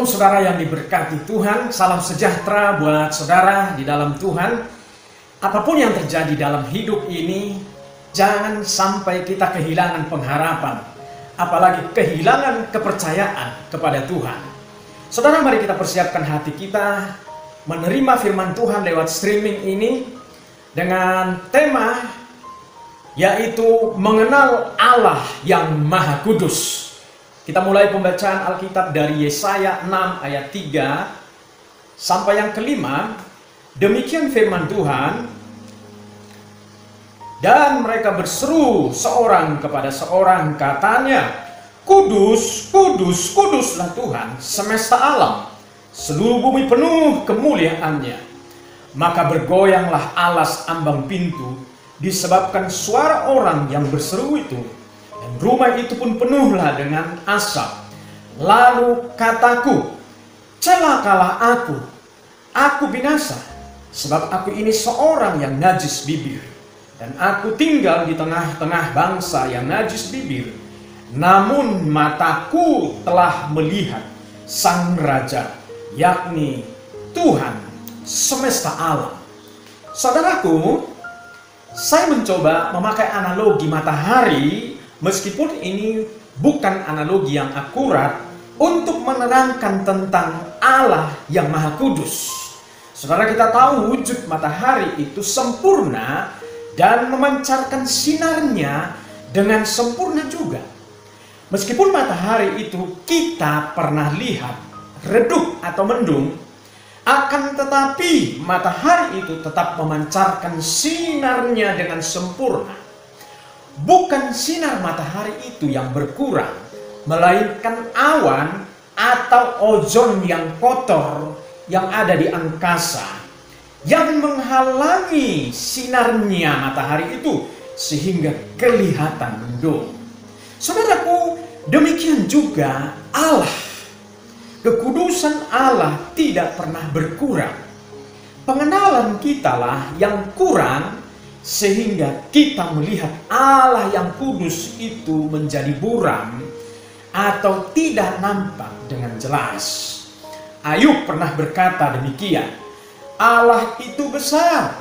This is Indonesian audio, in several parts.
Shalom saudara yang diberkati Tuhan, salam sejahtera buat saudara di dalam Tuhan. Apapun yang terjadi dalam hidup ini, jangan sampai kita kehilangan pengharapan, apalagi kehilangan kepercayaan kepada Tuhan. Saudara, mari kita persiapkan hati kita menerima firman Tuhan lewat streaming ini dengan tema yaitu mengenal Allah yang Maha Kudus. Kita mulai pembacaan Alkitab dari Yesaya 6 ayat 3 sampai yang kelima. Demikian firman Tuhan. Dan mereka berseru seorang kepada seorang, katanya, Kudus, kudus, kuduslah Tuhan semesta alam, seluruh bumi penuh kemuliaannya. Maka bergoyanglah alas ambang pintu disebabkan suara orang yang berseru itu. Dan rumah itu pun penuhlah dengan asap. Lalu kataku, celakalah aku binasa, sebab aku ini seorang yang najis bibir, dan aku tinggal di tengah-tengah bangsa yang najis bibir. Namun mataku telah melihat Sang Raja, yakni Tuhan semesta alam. Saudaraku, saya mencoba memakai analogi matahari, meskipun ini bukan analogi yang akurat, untuk menerangkan tentang Allah yang Maha Kudus. Saudara, kita tahu wujud matahari itu sempurna dan memancarkan sinarnya dengan sempurna juga. Meskipun matahari itu kita pernah lihat redup atau mendung, akan tetapi matahari itu tetap memancarkan sinarnya dengan sempurna. Bukan sinar matahari itu yang berkurang, melainkan awan atau ozon yang kotor yang ada di angkasa yang menghalangi sinarnya matahari itu sehingga kelihatan mendung. Saudaraku, demikian juga Allah. Kekudusan Allah tidak pernah berkurang. Pengenalan kitalah yang kurang, sehingga kita melihat Allah yang kudus itu menjadi buram atau tidak nampak dengan jelas. Ayub pernah berkata demikian, Allah itu besar,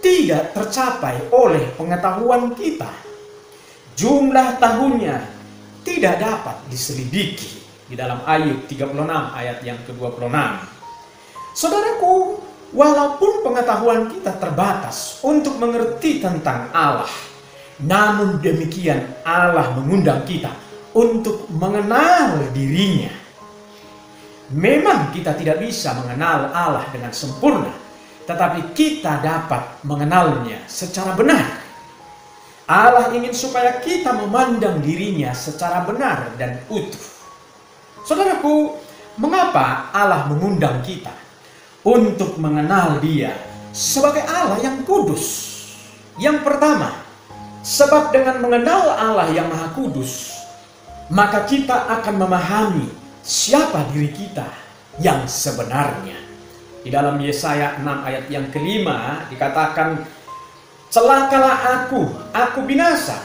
tidak tercapai oleh pengetahuan kita. Jumlah tahunnya tidak dapat diselidiki. Di dalam Ayub 36 ayat yang ke-26. Saudaraku, walaupun pengetahuan kita terbatas untuk mengerti tentang Allah, namun demikian Allah mengundang kita untuk mengenal dirinya. Memang kita tidak bisa mengenal Allah dengan sempurna, tetapi kita dapat mengenalnya secara benar. Allah ingin supaya kita memandang dirinya secara benar dan utuh. Saudaraku, mengapa Allah mengundang kita untuk mengenal Dia sebagai Allah yang kudus? Yang pertama, sebab dengan mengenal Allah yang Maha Kudus, maka kita akan memahami siapa diri kita yang sebenarnya. Di dalam Yesaya 6 ayat yang kelima dikatakan, celakalah aku binasa,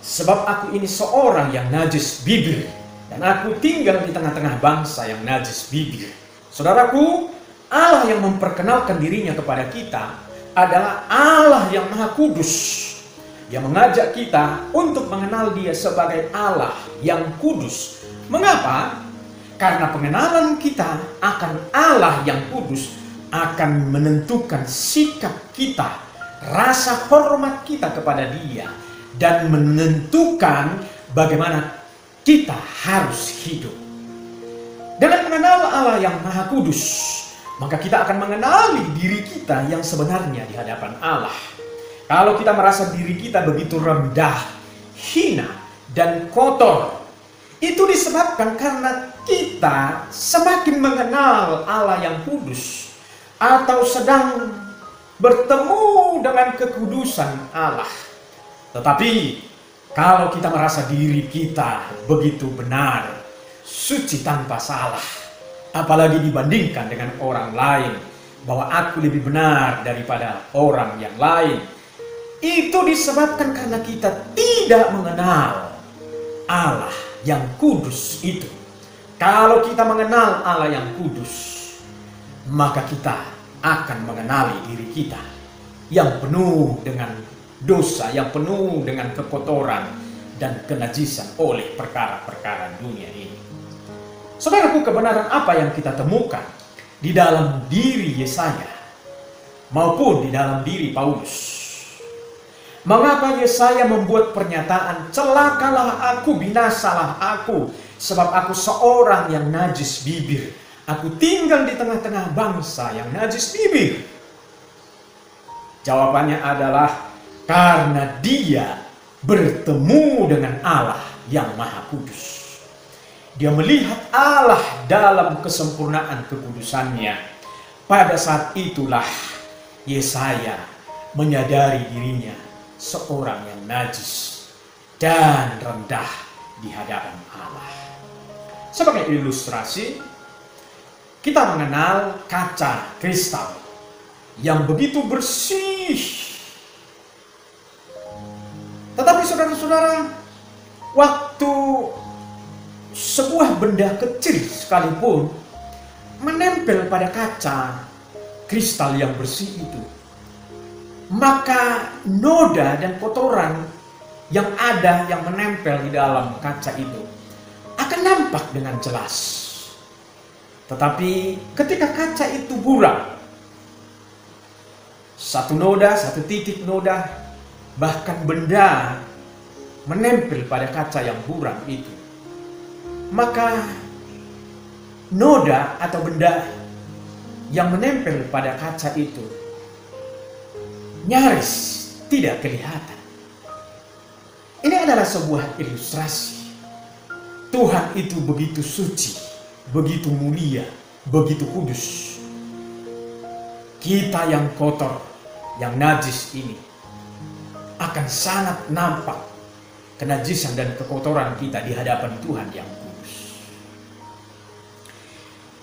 sebab aku ini seorang yang najis bibir, dan aku tinggal di tengah-tengah bangsa yang najis bibir. Saudaraku, Allah yang memperkenalkan dirinya kepada kita adalah Allah yang Maha Kudus, yang mengajak kita untuk mengenal Dia sebagai Allah yang kudus. Mengapa? Karena pengenalan kita akan Allah yang kudus akan menentukan sikap kita, rasa hormat kita kepada Dia, dan menentukan bagaimana kita harus hidup. Dengan mengenal Allah yang Maha Kudus, maka kita akan mengenali diri kita yang sebenarnya di hadapan Allah. Kalau kita merasa diri kita begitu rendah, hina, dan kotor, itu disebabkan karena kita semakin mengenal Allah yang kudus, atau sedang bertemu dengan kekudusan Allah. Tetapi kalau kita merasa diri kita begitu benar, suci tanpa salah, apalagi dibandingkan dengan orang lain, bahwa aku lebih benar daripada orang yang lain, itu disebabkan karena kita tidak mengenal Allah yang kudus itu. Kalau kita mengenal Allah yang kudus, maka kita akan mengenali diri kita yang penuh dengan dosa, yang penuh dengan kekotoran dan kenajisan oleh perkara-perkara dunia ini. Saudaraku, kebenaran apa yang kita temukan di dalam diri Yesaya maupun di dalam diri Paulus? Mengapa Yesaya membuat pernyataan, celakalah aku, binasalah aku, sebab aku seorang yang najis bibir. Aku tinggal di tengah-tengah bangsa yang najis bibir. Jawabannya adalah karena dia bertemu dengan Allah yang Maha Kudus. Dia melihat Allah dalam kesempurnaan kekudusannya. Pada saat itulah Yesaya menyadari dirinya seorang yang najis dan rendah di hadapan Allah. Sebagai ilustrasi, kita mengenal kaca kristal yang begitu bersih. Tetapi saudara-saudara, waktu sebuah benda kecil sekalipun menempel pada kaca kristal yang bersih itu, maka noda dan kotoran yang ada yang menempel di dalam kaca itu akan nampak dengan jelas. Tetapi ketika kaca itu buram, satu noda, satu titik noda, bahkan benda menempel pada kaca yang buram itu, maka noda atau benda yang menempel pada kaca itu nyaris tidak kelihatan. Ini adalah sebuah ilustrasi. Tuhan itu begitu suci, begitu mulia, begitu kudus. Kita yang kotor, yang najis ini akan sangat nampak kenajisan dan kekotoran kita di hadapan Tuhan yang kudus.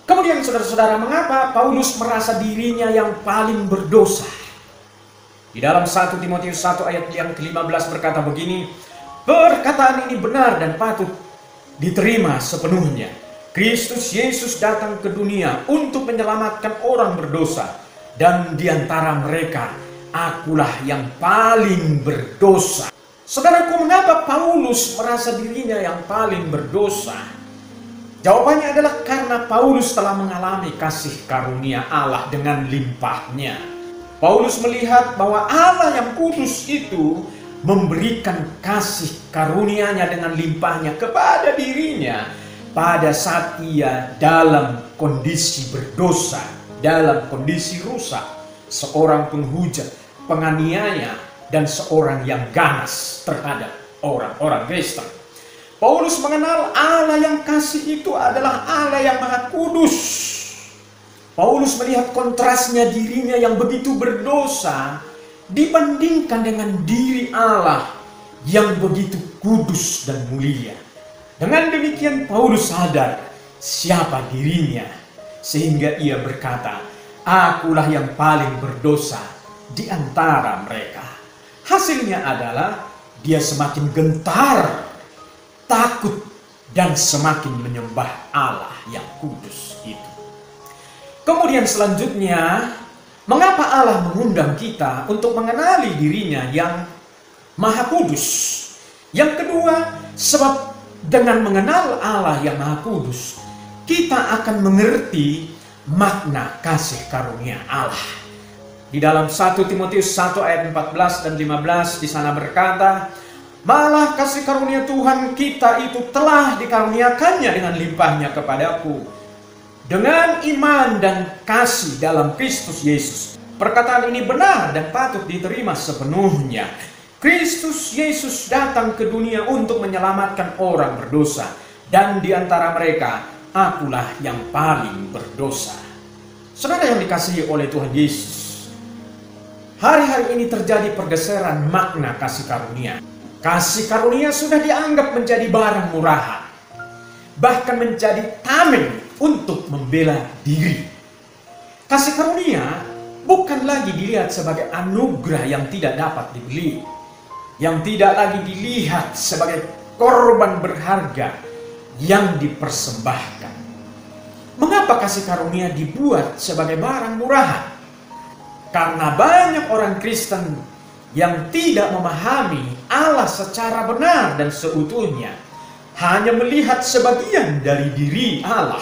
Kemudian saudara-saudara, mengapa Paulus merasa dirinya yang paling berdosa? Di dalam 1 Timotius 1 ayat yang ke-15 berkata begini, perkataan ini benar dan patut diterima sepenuhnya. Kristus Yesus datang ke dunia untuk menyelamatkan orang berdosa, dan di antara mereka akulah yang paling berdosa. Saudaraku, mengapa Paulus merasa dirinya yang paling berdosa? Jawabannya adalah karena Paulus telah mengalami kasih karunia Allah dengan limpahnya. Paulus melihat bahwa Allah yang kudus itu memberikan kasih karunia-Nya dengan limpahnya kepada dirinya pada saat ia dalam kondisi berdosa, dalam kondisi rusak, seorang penghujat, penganiaya, dan seorang yang ganas terhadap orang-orang Kristen. Paulus mengenal Allah yang kasih itu adalah Allah yang Maha Kudus. Paulus melihat kontrasnya dirinya yang begitu berdosa dibandingkan dengan diri Allah yang begitu kudus dan mulia. Dengan demikian Paulus sadar siapa dirinya, sehingga ia berkata, akulah yang paling berdosa di antara mereka. Hasilnya adalah dia semakin gentar, takut, dan semakin menyembah Allah yang kudus itu. Kemudian selanjutnya, mengapa Allah mengundang kita untuk mengenali dirinya yang Maha Kudus? Yang kedua, sebab dengan mengenal Allah yang Maha Kudus, kita akan mengerti makna kasih karunia Allah. Di dalam 1 Timotius 1 ayat 14 dan 15 di sana berkata, malah kasih karunia Tuhan kita itu telah dikaruniakannya dengan limpahnya kepadaku, dengan iman dan kasih dalam Kristus Yesus. Perkataan ini benar dan patut diterima sepenuhnya. Kristus Yesus datang ke dunia untuk menyelamatkan orang berdosa, dan di antara mereka akulah yang paling berdosa. Saudara yang dikasihi oleh Tuhan Yesus, hari-hari ini terjadi pergeseran makna kasih karunia. Kasih karunia sudah dianggap menjadi barang murahan, bahkan menjadi tameng untuk membela diri. Kasih karunia bukan lagi dilihat sebagai anugerah yang tidak dapat dibeli, yang tidak lagi dilihat sebagai korban berharga, yang dipersembahkan. Mengapa kasih karunia dibuat sebagai barang murahan? Karena banyak orang Kristen yang tidak memahami Allah secara benar dan seutuhnya, hanya melihat sebagian dari diri Allah.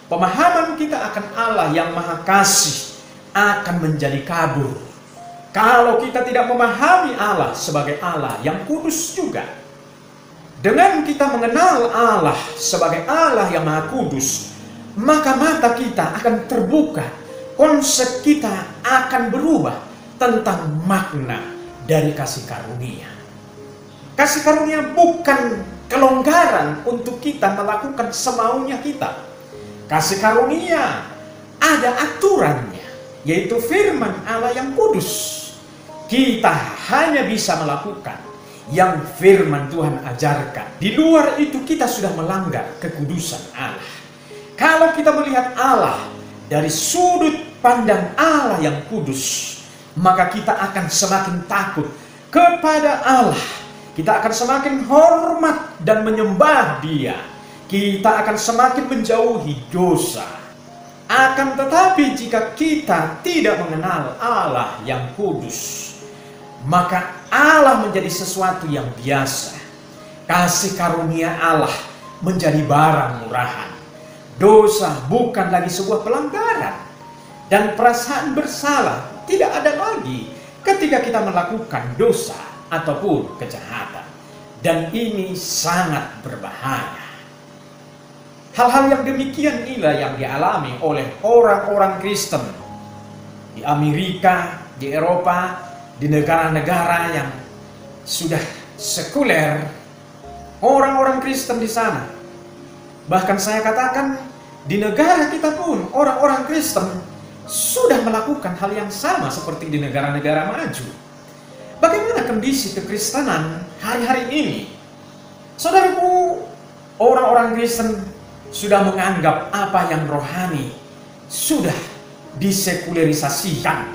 Pemahaman kita akan Allah yang Maha Kasih akan menjadi kabur kalau kita tidak memahami Allah sebagai Allah yang kudus juga. Dengan kita mengenal Allah sebagai Allah yang Maha Kudus, maka mata kita akan terbuka, konsep kita akan berubah tentang makna dari kasih karunia. Kasih karunia bukan kelonggaran untuk kita melakukan semaunya kita. Kasih karunia ada aturannya, yaitu firman Allah yang kudus. Kita hanya bisa melakukan yang firman Tuhan ajarkan. Di luar itu kita sudah melanggar kekudusan Allah. Kalau kita melihat Allah dari sudut pandang Allah yang kudus, maka kita akan semakin takut kepada Allah. Kita akan semakin hormat dan menyembah Dia. Kita akan semakin menjauhi dosa. Akan tetapi jika kita tidak mengenal Allah yang kudus, maka Allah menjadi sesuatu yang biasa. Kasih karunia Allah menjadi barang murahan. Dosa bukan lagi sebuah pelanggaran. Dan perasaan bersalah tidak ada lagi ketika kita melakukan dosa ataupun kejahatan. Dan ini sangat berbahaya. Hal-hal yang demikian inilah yang dialami oleh orang-orang Kristen di Amerika, di Eropa, di negara-negara yang sudah sekuler. Orang-orang Kristen di sana, bahkan saya katakan di negara kita pun orang-orang Kristen sudah melakukan hal yang sama seperti di negara-negara maju. Bagaimana kondisi kekristenan hari-hari ini? Saudaraku, orang-orang Kristen sudah menganggap apa yang rohani sudah disekularisasikan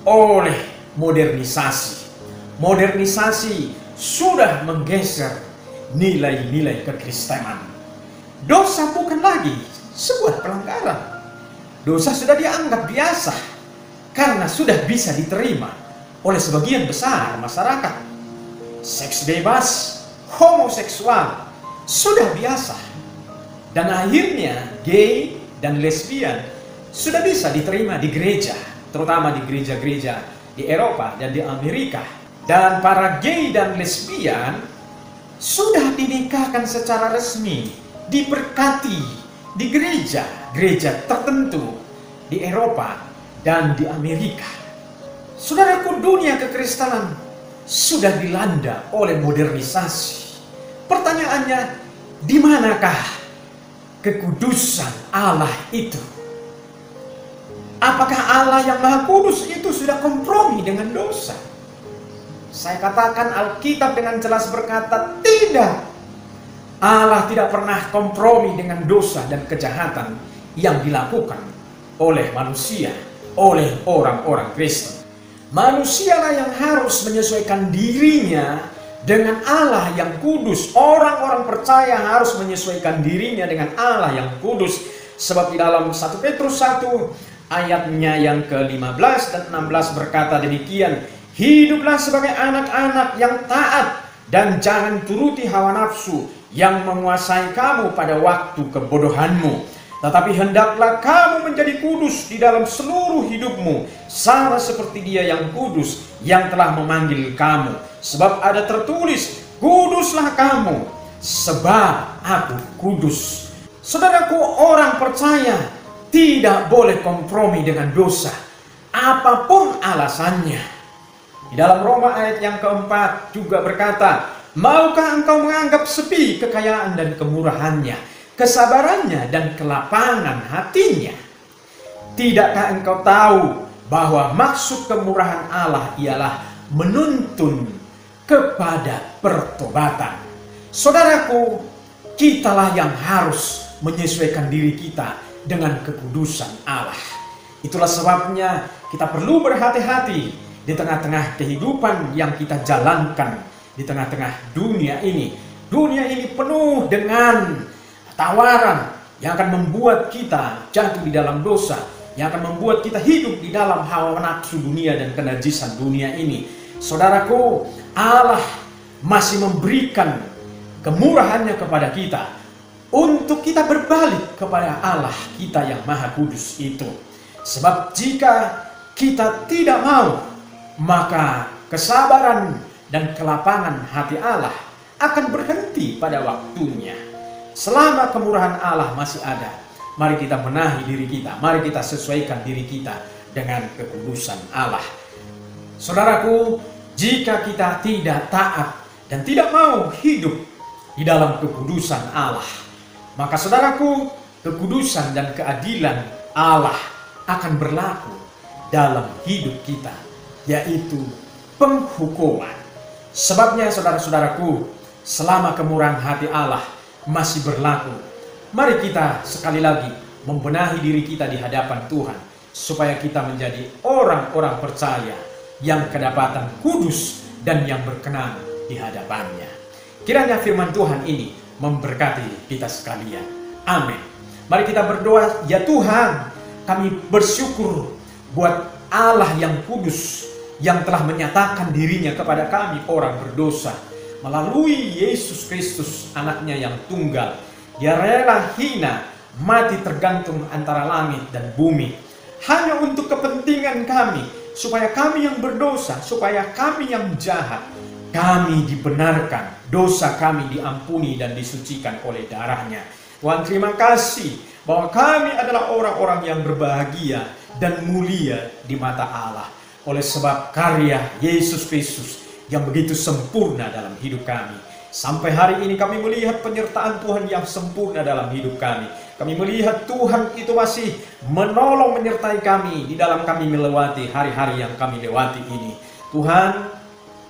oleh modernisasi. Modernisasi sudah menggeser nilai-nilai kekristenan. Dosa bukan lagi sebuah pelanggaran. Dosa sudah dianggap biasa karena sudah bisa diterima oleh sebagian besar masyarakat. Seks bebas, homoseksual sudah biasa. Dan akhirnya gay dan lesbian sudah bisa diterima di gereja, terutama di gereja-gereja di Eropa dan di Amerika. Dan para gay dan lesbian sudah dinikahkan secara resmi, diberkati di gereja tertentu di Eropa dan di Amerika. Saudaraku, dunia kekristenan sudah dilanda oleh modernisasi. Pertanyaannya, di manakah kekudusan Allah itu? Apakah Allah yang Maha Kudus itu sudah kompromi dengan dosa? Saya katakan Alkitab dengan jelas berkata, tidak. Allah tidak pernah kompromi dengan dosa dan kejahatan yang dilakukan oleh manusia, oleh orang-orang Kristen. Manusialah yang harus menyesuaikan dirinya dengan Allah yang kudus. Orang-orang percaya harus menyesuaikan dirinya dengan Allah yang kudus. Sebab di dalam 1 Petrus 1 ayatnya yang ke-15 dan 16 berkata demikian, hiduplah sebagai anak-anak yang taat dan jangan turuti hawa nafsu yang menguasai kamu pada waktu kebodohanmu. Tetapi hendaklah kamu menjadi kudus di dalam seluruh hidupmu, sama seperti Dia yang kudus yang telah memanggil kamu. Sebab ada tertulis, kuduslah kamu, sebab aku kudus. Saudaraku, orang percaya tidak boleh kompromi dengan dosa, apapun alasannya. Di dalam Roma ayat yang keempat juga berkata, maukah engkau menganggap sepi kekayaan dan kemurahannya, kesabarannya dan kelapangan hatinya? Tidakkah engkau tahu bahwa maksud kemurahan Allah ialah menuntun kepada pertobatan? Saudaraku, kitalah yang harus menyesuaikan diri kita dengan kekudusan Allah. Itulah sebabnya kita perlu berhati-hati di tengah-tengah kehidupan yang kita jalankan, di tengah-tengah dunia ini. Dunia ini penuh dengan tawaran yang akan membuat kita jatuh di dalam dosa, yang akan membuat kita hidup di dalam hawa nafsu dunia dan kenajisan dunia ini. Saudaraku, Allah masih memberikan kemurahannya kepada kita untuk kita berbalik kepada Allah kita yang Maha Kudus itu. Sebab jika kita tidak mau, maka kesabaran dan kelapangan hati Allah akan berhenti pada waktunya. Selama kemurahan Allah masih ada, mari kita benahi diri kita, mari kita sesuaikan diri kita dengan kekudusan Allah. Saudaraku, jika kita tidak taat dan tidak mau hidup di dalam kekudusan Allah, maka saudaraku, kekudusan dan keadilan Allah akan berlaku dalam hidup kita, yaitu penghukuman. Sebabnya saudara-saudaraku, selama kemurahan hati Allah masih berlaku, mari kita sekali lagi membenahi diri kita di hadapan Tuhan, supaya kita menjadi orang-orang percaya yang kedapatan kudus dan yang berkenan di hadapannya. Kiranya firman Tuhan ini memberkati kita sekalian. Amin. Mari kita berdoa. Ya Tuhan, kami bersyukur buat Allah yang kudus, yang telah menyatakan dirinya kepada kami orang berdosa melalui Yesus Kristus, anaknya yang tunggal. Dia rela hina, mati tergantung antara langit dan bumi, hanya untuk kepentingan kami, supaya kami yang berdosa, supaya kami yang jahat, kami dibenarkan, dosa kami diampuni dan disucikan oleh darahnya. Tuhan, terima kasih bahwa kami adalah orang-orang yang berbahagia dan mulia di mata Allah, oleh sebab karya Yesus Kristus yang begitu sempurna dalam hidup kami. Sampai hari ini kami melihat penyertaan Tuhan yang sempurna dalam hidup kami. Kami melihat Tuhan itu masih menolong menyertai kami di dalam kami melewati hari-hari yang kami lewati ini. Tuhan,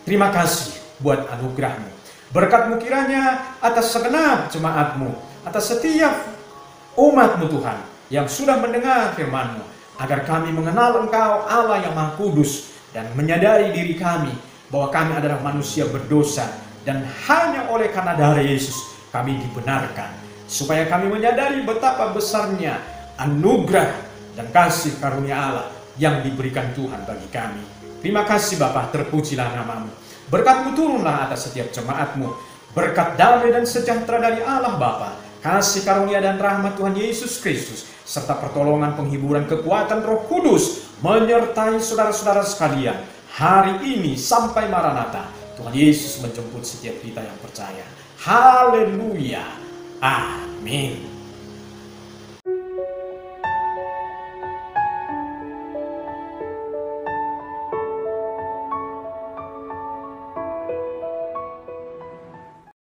terima kasih buat anugerah-Mu. Berkat-Mu kiranya atas segenap jemaat-Mu, atas setiap umat-Mu Tuhan yang sudah mendengar firman-Mu, agar kami mengenal Engkau Allah yang Maha Kudus, dan menyadari diri kami bahwa kami adalah manusia berdosa, dan hanya oleh karena darah Yesus kami dibenarkan, supaya kami menyadari betapa besarnya anugerah dan kasih karunia Allah yang diberikan Tuhan bagi kami. Terima kasih Bapa, terpujilah nama-Mu. Berkat-Mu turunlah atas setiap jemaat-Mu. Berkat damai dan sejahtera dari Allah Bapa, kasih karunia dan rahmat Tuhan Yesus Kristus, serta pertolongan, penghiburan, kekuatan Roh Kudus menyertai saudara-saudara sekalian hari ini sampai Maranatha. Tuhan Yesus menjemput setiap kita yang percaya. Haleluya. Amin.